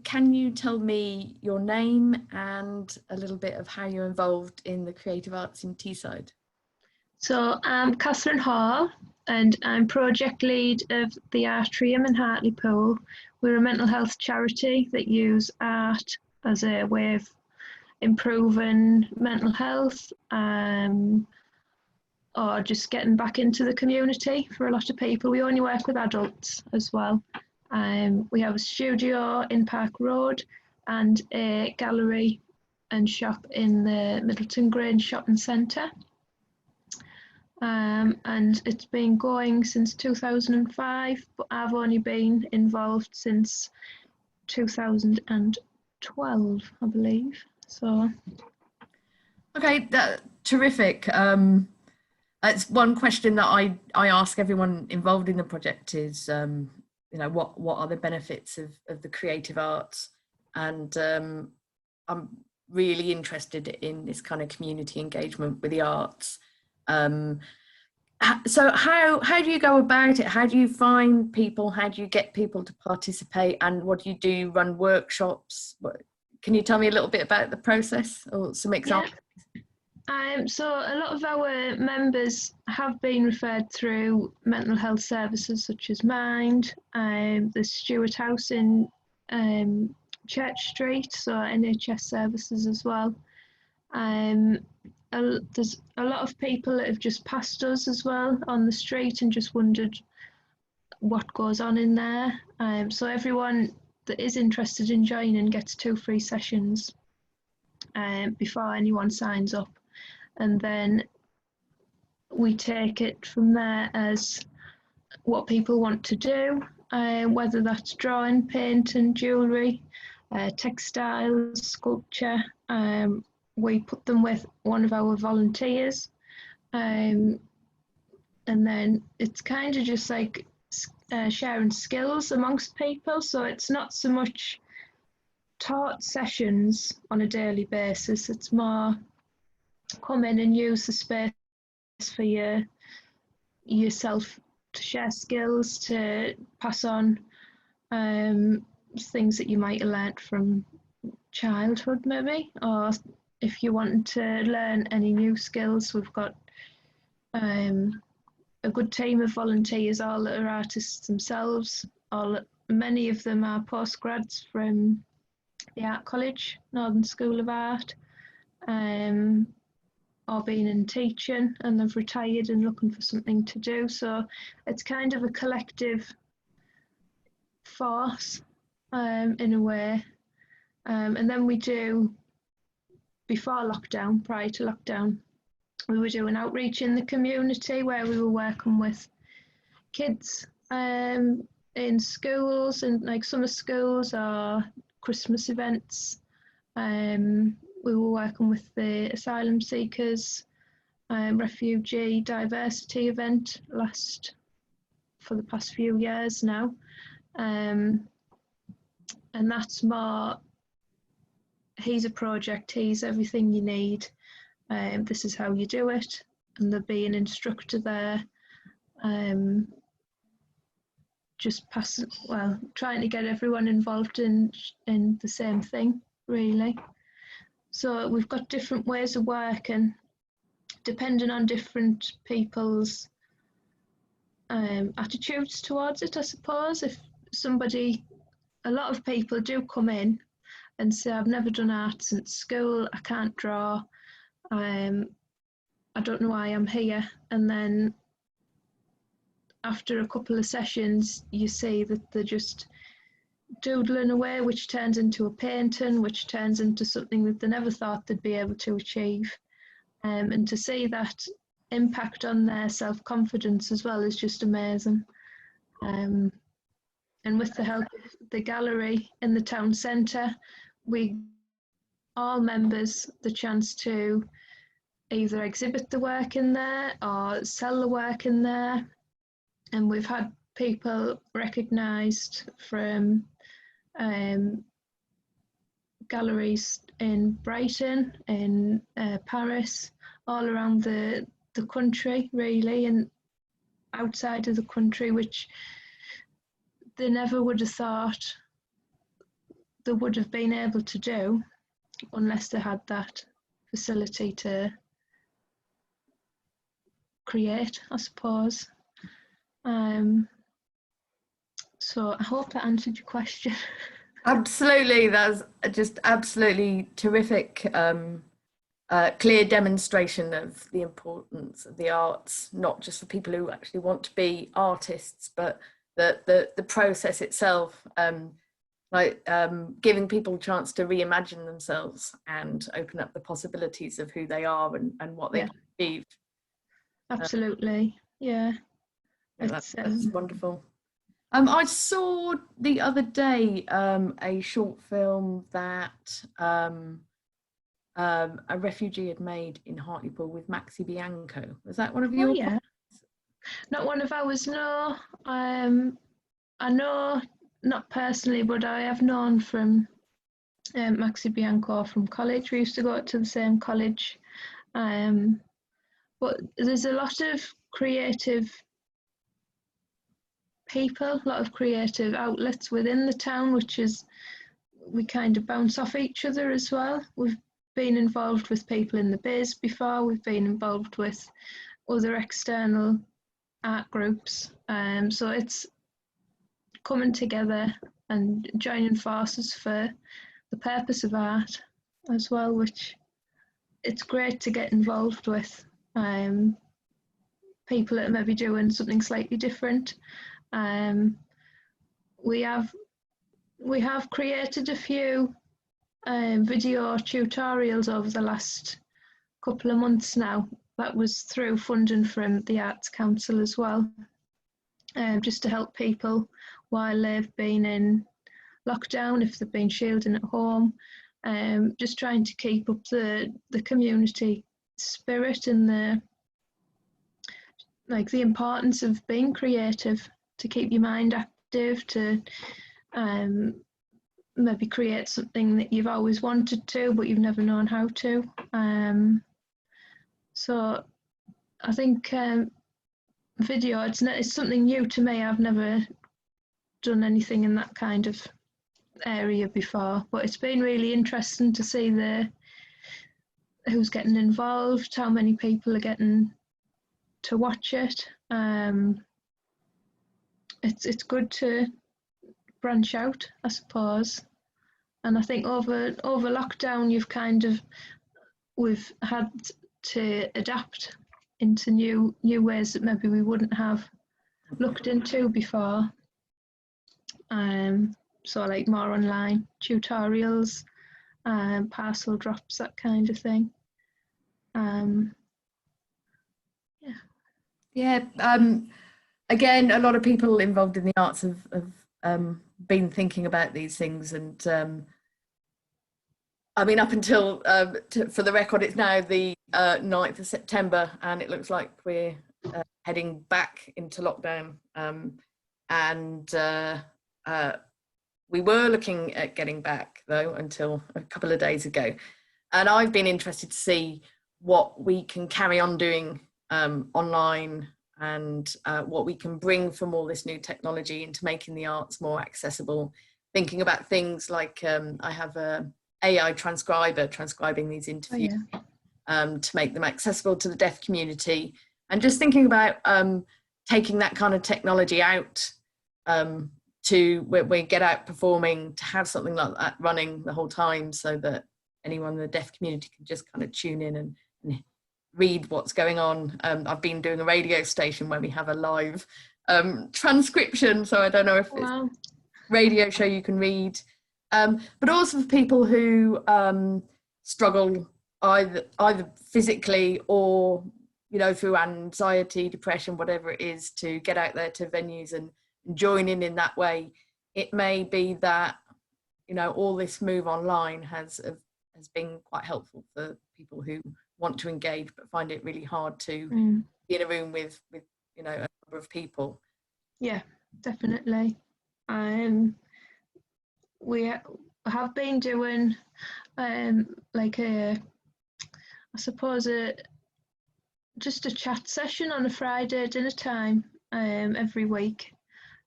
Can you tell me your name and a little bit of how you're involved in the creative arts in Teesside? So I'm Catherine Hall and I'm project lead of the Artrium in Hartlepool. We're a mental health charity that use art as a way of improving mental health or just getting back into the community for a lot of people. We only work with adults as well. We have a studio in Park Road and a gallery and shop in the Middleton Grange Shopping Centre. And it's been going since 2005, but I've only been involved since 2012, I believe. So, okay, terrific. It's one question that I ask everyone involved in the project is, what are the benefits of the creative arts? And I'm really interested in this kind of community engagement with the arts. So how do you go about it? How do you find people? How do you get people to participate? And what do you do? Run workshops? Can you tell me a little bit about the process or some examples? So a lot of our members have been referred through mental health services such as Mind, the Stewart House in Church Street, so NHS services as well. There's a lot of people that have just passed us as well on the street and just wondered what goes on in there. So everyone that is interested in joining gets 2 free sessions before anyone signs up. And then we take it from there as what people want to do, whether that's drawing, painting, jewellery, textiles, sculpture. We put them with one of our volunteers. And then it's kind of just like sharing skills amongst people. So it's not so much taught sessions on a daily basis. It's more come in and use the space for yourself to share skills, to pass on things that you might have learnt from childhood maybe, or if you want to learn any new skills. We've got a good team of volunteers, all that are artists themselves. Many of them are postgrads from the Art College, Northern School of Art, or been in teaching and they've retired and looking for something to do. So it's kind of a collective force in a way. And then we do, before lockdown, prior to lockdown, we were doing outreach in the community where we were working with kids in schools and like summer schools or Christmas events. We were working with the asylum seekers, refugee diversity event for the past few years now. And that's more, here's a project, here's everything you need, this is how you do it. And there'll be an instructor there, trying to get everyone involved in the same thing, really. So we've got different ways of working, depending on different people's attitudes towards it, I suppose. If a lot of people do come in and say, I've never done art since school, I can't draw, I don't know why I'm here. And then after a couple of sessions, you see that they're just doodling away, which turns into a painting, which turns into something that they never thought they'd be able to achieve. And to see that impact on their self-confidence as well is just amazing. And with the help of the gallery in the town centre, we all members the chance to either exhibit the work in there or sell the work in there. And we've had people recognised from galleries in Brighton, in Paris, all around the country really, and outside of the country, which they never would have thought they would have been able to do unless they had that facility to create, I suppose. So I hope that answered your question. Absolutely, that's just absolutely terrific. Clear demonstration of the importance of the arts, not just for people who actually want to be artists, but the process itself, giving people a chance to reimagine themselves and open up the possibilities of who they are and what they can achieve. Absolutely, yeah. That's wonderful. I saw the other day a short film that a refugee had made in Hartlepool with Maxi Bianco. Was that one of your? Oh, yeah. Not one of ours, no. I know, not personally, but I have known from Maxi Bianco from college. We used to go to the same college. But there's a lot of creative people, a lot of creative outlets within the town, which is, we kind of bounce off each other as well. We've been involved with people in the biz before, we've been involved with other external art groups. So it's coming together and joining forces for the purpose of art as well, which it's great to get involved with people that may be doing something slightly different. We have created a few video tutorials over the last couple of months now. That was through funding from the Arts Council as well, just to help people while they've been in lockdown, if they've been shielding at home, just trying to keep up the community spirit and the importance of being creative, to keep your mind active, to maybe create something that you've always wanted to but you've never known how to. So I think video, it's something new to me. I've never done anything in that kind of area before, but it's been really interesting to see who's getting involved, how many people are getting to watch it. It's good to branch out, I suppose. And I think over lockdown, we've had to adapt into new ways that maybe we wouldn't have looked into before. So like more online tutorials, parcel drops, that kind of thing. Again, a lot of people involved in the arts have been thinking about these things, and I mean, up until for the record, it's now the 9th of September, and it looks like we're heading back into lockdown, and we were looking at getting back though until a couple of days ago, and I've been interested to see what we can carry on doing online, and what we can bring from all this new technology into making the arts more accessible. Thinking about things like I have a AI transcriber transcribing these interviews to make them accessible to the deaf community, and just thinking about taking that kind of technology out to where we get out performing, to have something like that running the whole time, so that anyone in the deaf community can just kind of tune in and read what's going on. I've been doing a radio station where we have a live transcription, so I don't know if it's a radio show you can read, but also for people who struggle either physically or through anxiety, depression, whatever it is, to get out there to venues and join in that way. It may be that all this move online has been quite helpful for people who want to engage but find it really hard to be in a room with a number of people. Yeah, definitely. We have been doing just a chat session on a Friday dinner time every week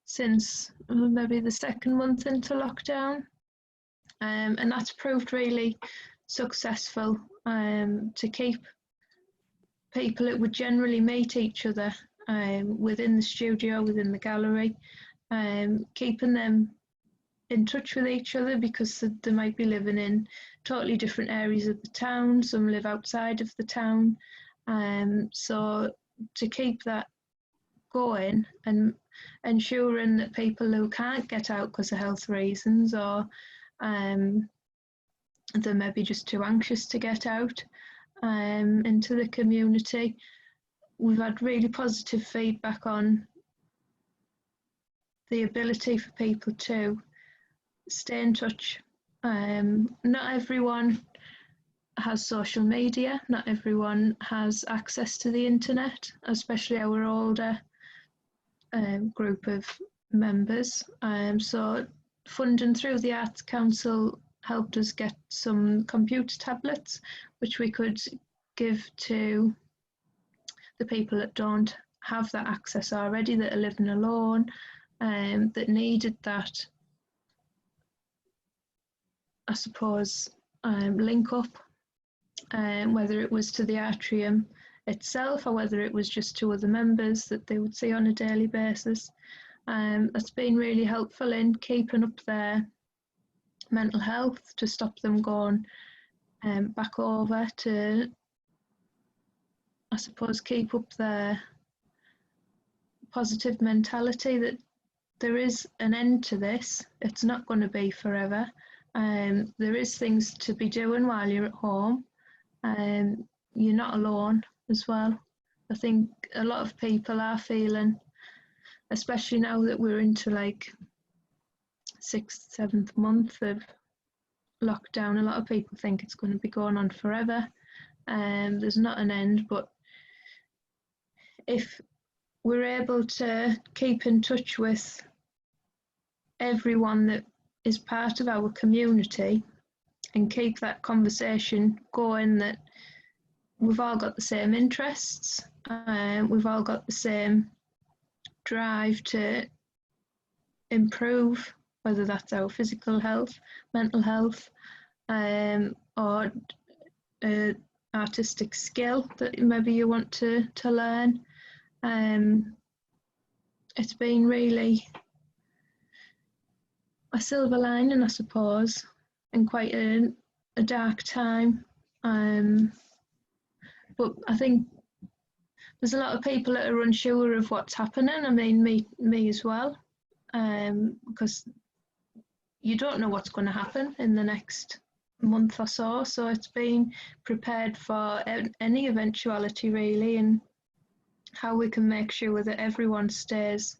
since maybe the second month into lockdown. and that's proved really successful to keep people that would generally meet each other within the studio, within the gallery, keeping them in touch with each other, because they might be living in totally different areas of the town. Some live outside of the town. So to keep that going and ensuring that people who can't get out because of health reasons, or they're maybe just too anxious to get out into the community, we've had really positive feedback on the ability for people to stay in touch. Not everyone has social media, not everyone has access to the internet, especially our older group of members. So funding through the Arts Council helped us get some computer tablets, which we could give to the people that don't have that access already, that are living alone, that needed that, I suppose, link up, whether it was to the atrium itself or whether it was just to other members that they would see on a daily basis. That's been really helpful in keeping up their mental health, to stop them going back over, to, I suppose, keep up their positive mentality that there is an end to this. It's not going to be forever. There is things to be doing while you're at home. You're not alone as well. I think a lot of people are feeling, especially now that we're into like 6th, 7th month of lockdown, a lot of people think it's going to be going on forever. There's not an end, but if we're able to keep in touch with everyone that is part of our community and keep that conversation going, that we've all got the same interests, we've all got the same drive to improve, whether that's our physical health, mental health, or artistic skill that maybe you want to learn. It's been really a silver lining, I suppose, in quite a dark time. But I think there's a lot of people that are unsure of what's happening. I mean, me as well, because you don't know what's going to happen in the next month or so. So it's being prepared for any eventuality, really, and how we can make sure that everyone stays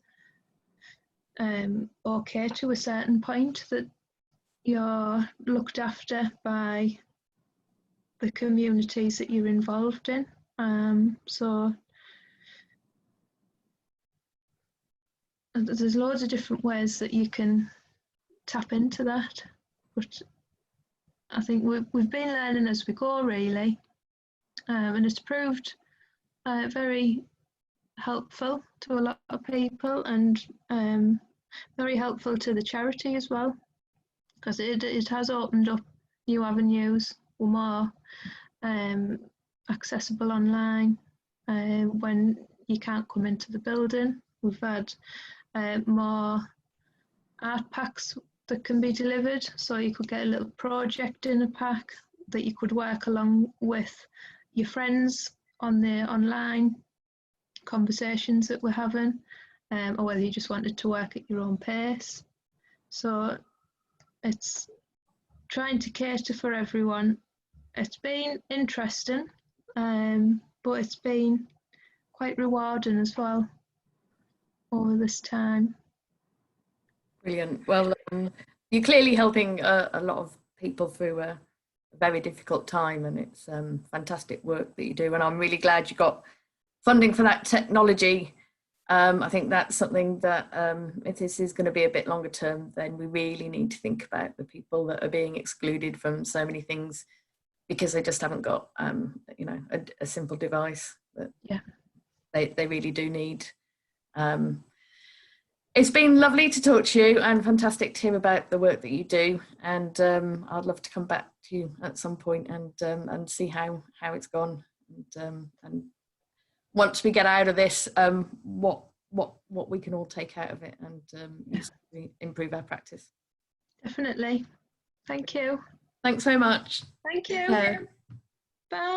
okay to a certain point, that you're looked after by the communities that you're involved in. So there's loads of different ways that you can tap into that, but I think we've been learning as we go, really, and it's proved very helpful to a lot of people, and very helpful to the charity as well, because it has opened up new avenues, or more accessible online when you can't come into the building. We've had more art packs that can be delivered, so you could get a little project in a pack that you could work along with your friends on the online conversations that we're having, or whether you just wanted to work at your own pace. So it's trying to cater for everyone. It's been interesting, but it's been quite rewarding as well over this time. Brilliant. Well, you're clearly helping a lot of people through a very difficult time, and it's fantastic work that you do, and I'm really glad you got funding for that technology. I think that's something that if this is going to be a bit longer term, then we really need to think about the people that are being excluded from so many things because they just haven't got you know, a simple device that they really do need. It's been lovely to talk to you and fantastic to hear about the work that you do. And I'd love to come back to you at some point and see how it's gone. And once we get out of this, what we can all take out of it and use to improve our practice. Definitely. Thank you. Thanks so much. Thank you. Take care. Bye.